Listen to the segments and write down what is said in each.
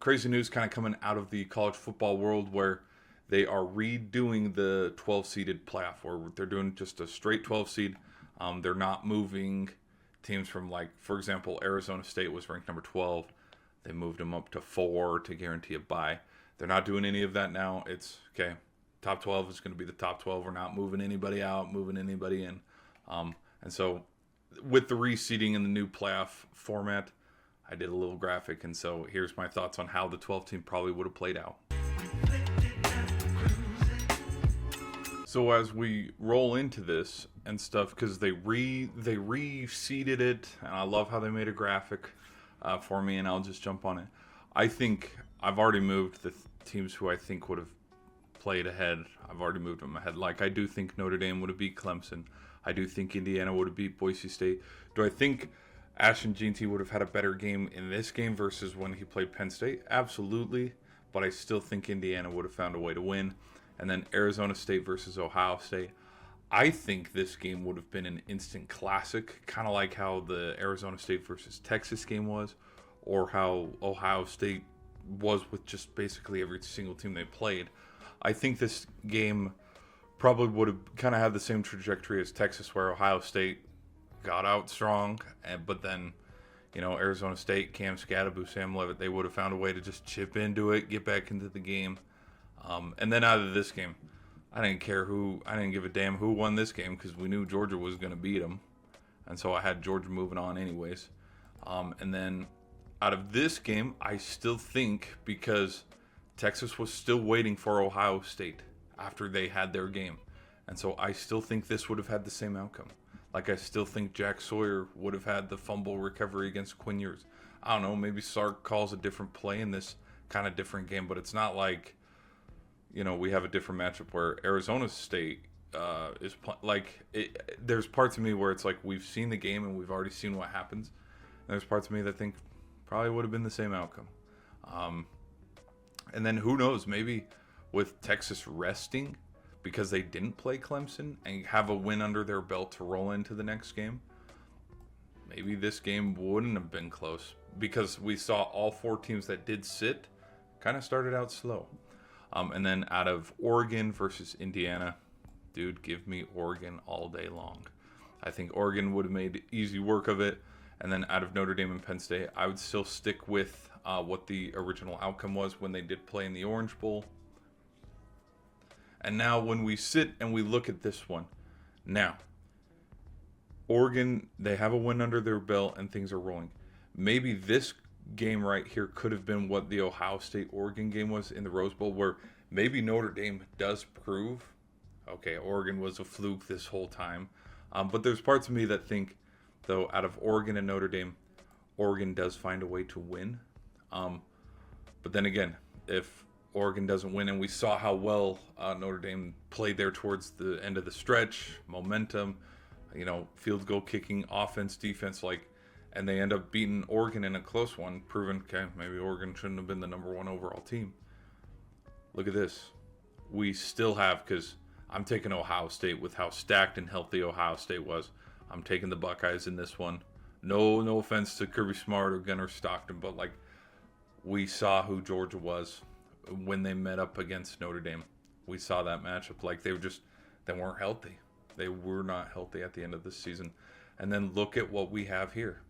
crazy news kind of coming out of the college football world where they are redoing the 12-seeded playoff, where they're doing just a straight 12 seed. They're not moving teams from, like, for example, Arizona State was ranked number 12. They moved them up to 4 to guarantee a bye. They're not doing any of that now. It's, okay, top 12 is going to be the top 12. We're not moving anybody out, moving anybody in. And so with the reseeding and the new playoff format, I did a little graphic. And so here's my thoughts on how the 12 team probably would have played out. So as we roll into this and stuff, because they reseeded it, and I love how they made a graphic for me, and I'll just jump on it. I think I've already moved the teams who I think would have played ahead. I've already moved them ahead. Like, I do think Notre Dame would have beat Clemson. I do think Indiana would have beat Boise State. Do I think Ashton Jeanty would have had a better game in this game versus when he played Penn State? Absolutely. But I still think Indiana would have found a way to win. And then Arizona State versus Ohio State. I think this game would have been an instant classic, kind of like how the Arizona State versus Texas game was, or how Ohio State was with just basically every single team they played. I think this game probably would have kind of had the same trajectory as Texas, where Ohio State got out strong, but then, Arizona State, Cam Scadaboo, Sam Levitt, they would have found a way to just chip into it, get back into the game. And then out of this game, I didn't give a damn who won this game because we knew Georgia was going to beat them. And so I had Georgia moving on anyways. And then out of this game, I still think, because Texas was still waiting for Ohio State after they had their game. And so I still think this would have had the same outcome. Like, I still think Jack Sawyer would have had the fumble recovery against Quinn Ewers. I don't know, maybe Sark calls a different play in this kind of different game, but it's not like, we have a different matchup where Arizona State is there's parts of me where it's like we've seen the game and we've already seen what happens. And there's parts of me that think probably would have been the same outcome. And then who knows, maybe with Texas resting because they didn't play Clemson and have a win under their belt to roll into the next game, maybe this game wouldn't have been close because we saw all 4 teams that did sit kind of started out slow. And then out of Oregon versus Indiana, dude, give me Oregon all day long. I think Oregon would have made easy work of it. And then out of Notre Dame and Penn State, I would still stick with what the original outcome was when they did play in the Orange Bowl. And now when we sit and we look at this one, now, Oregon, they have a win under their belt and things are rolling. Maybe this game right here could have been what the Ohio State-Oregon game was in the Rose Bowl, where maybe Notre Dame does prove, okay, Oregon was a fluke this whole time. But there's parts of me that think, though, out of Oregon and Notre Dame, Oregon does find a way to win. But then again, if Oregon doesn't win, and we saw how well Notre Dame played there towards the end of the stretch, momentum, field goal kicking, offense, defense, and they end up beating Oregon in a close one, proving, okay, maybe Oregon shouldn't have been the number 1 overall team. Look at this. We still have, because I'm taking Ohio State with how stacked and healthy Ohio State was. I'm taking the Buckeyes in this one. No offense to Kirby Smart or Gunnar Stockton, but we saw who Georgia was when they met up against Notre Dame. We saw that matchup. They weren't healthy. They were not healthy at the end of this season. And then look at what we have here.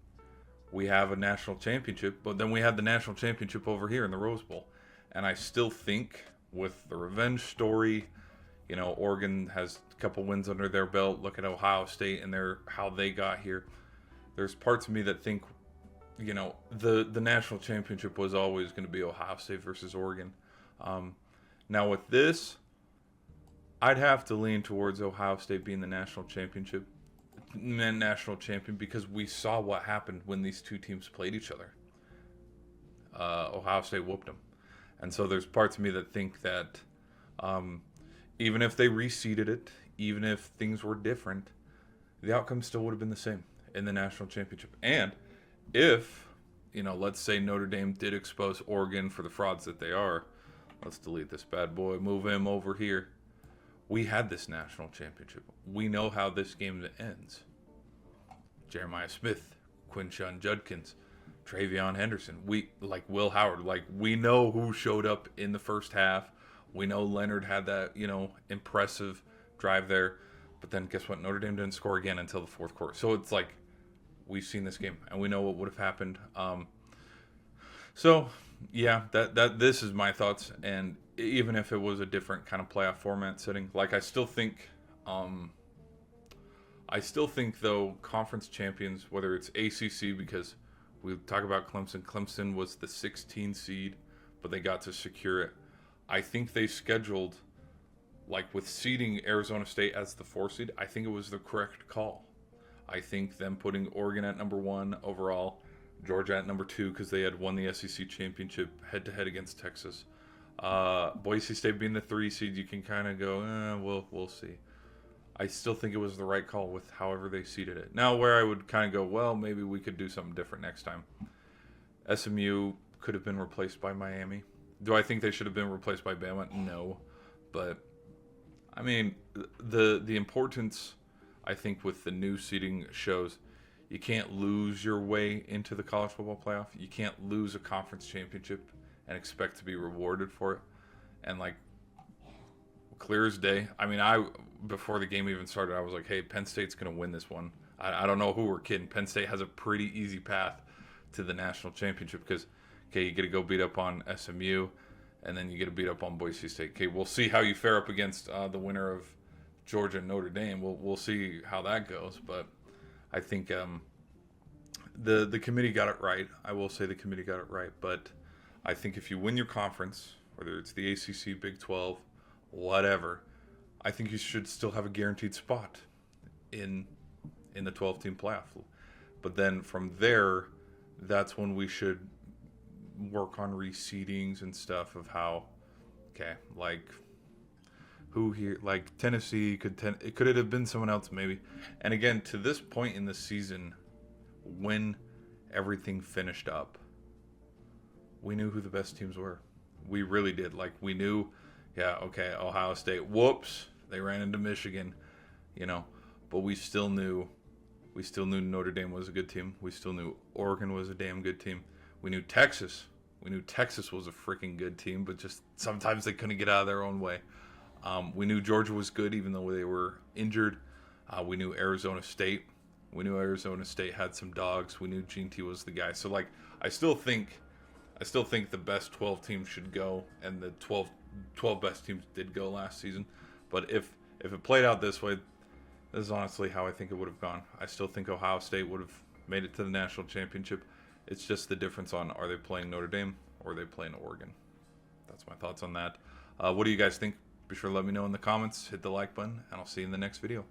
We have a national championship, but then we had the national championship over here in the Rose Bowl. And I still think with the revenge story, Oregon has a couple wins under their belt. Look at Ohio State and how they got here. There's parts of me that think, the national championship was always going to be Ohio State versus Oregon. Now with this, I'd have to lean towards Ohio State being the national champion because we saw what happened when these two teams played each other. Ohio State whooped them. And so there's parts of me that think that even if they reseeded it, even if things were different, the outcome still would have been the same in the national championship. And if, let's say Notre Dame did expose Oregon for the frauds that they are, let's delete this bad boy, move him over here. We had this national championship. We know how this game ends. Jeremiah Smith, Quinshon Judkins, Travion Henderson. We like Will Howard. Like we know who showed up in the first half. We know Leonard had that, impressive drive there. But then guess what? Notre Dame didn't score again until the fourth quarter. So it's like we've seen this game and we know what would have happened. So yeah, that this is my thoughts. And even if it was a different kind of playoff format setting, like I still think though conference champions, whether it's ACC, because we talk about Clemson. Clemson was the 16 seed, but they got to secure it. I think they scheduled, like with seeding Arizona State as the 4 seed, I think it was the correct call. I think them putting Oregon at number 1 overall, Georgia at number 2 because they had won the SEC championship head-to-head against Texas. Boise State being the 3 seed, you can kind of go, we'll see. I still think it was the right call with however they seeded it. Now, where I would kind of go, well, maybe we could do something different next time. SMU could have been replaced by Miami. Do I think they should have been replaced by Bama? No. But, I mean, the importance, I think, with the new seeding shows you can't lose your way into the college football playoff. You can't lose a conference championship and expect to be rewarded for it. And, like, clear as day. I mean, before the game even started, I was like, hey, Penn State's going to win this one. I don't know who we're kidding. Penn State has a pretty easy path to the national championship because, okay, you get to go beat up on SMU, and then you get to beat up on Boise State. Okay, we'll see how you fare up against the winner of Georgia and Notre Dame. We'll see how that goes. But I think the committee got it right. I will say the committee got it right. But I think if you win your conference, whether it's the ACC, Big 12, whatever, I think you should still have a guaranteed spot in the 12-team playoff. But then from there, that's when we should work on reseedings and stuff of how, okay, like who here, like Tennessee it could have been someone else maybe. And again, to this point in the season, when everything finished up, we knew who the best teams were. We really did. Like we knew. Yeah, okay, Ohio State. Whoops, they ran into Michigan, but we still knew Notre Dame was a good team. We still knew Oregon was a damn good team. We knew Texas. We knew Texas was a freaking good team, but just sometimes they couldn't get out of their own way. We knew Georgia was good, even though they were injured. We knew Arizona State. We knew Arizona State had some dogs. We knew Gene T was the guy. So, like, I still think the best 12 teams should go, and the 12 best teams did go last season. But if it played out this way, this is honestly how I think it would have gone. I still think Ohio State would have made it to the national championship. It's just the difference on, are they playing Notre Dame or are they playing Oregon? That's my thoughts on that. What do you guys think? Be sure to let me know in the comments. Hit the like button, and I'll see you in the next video.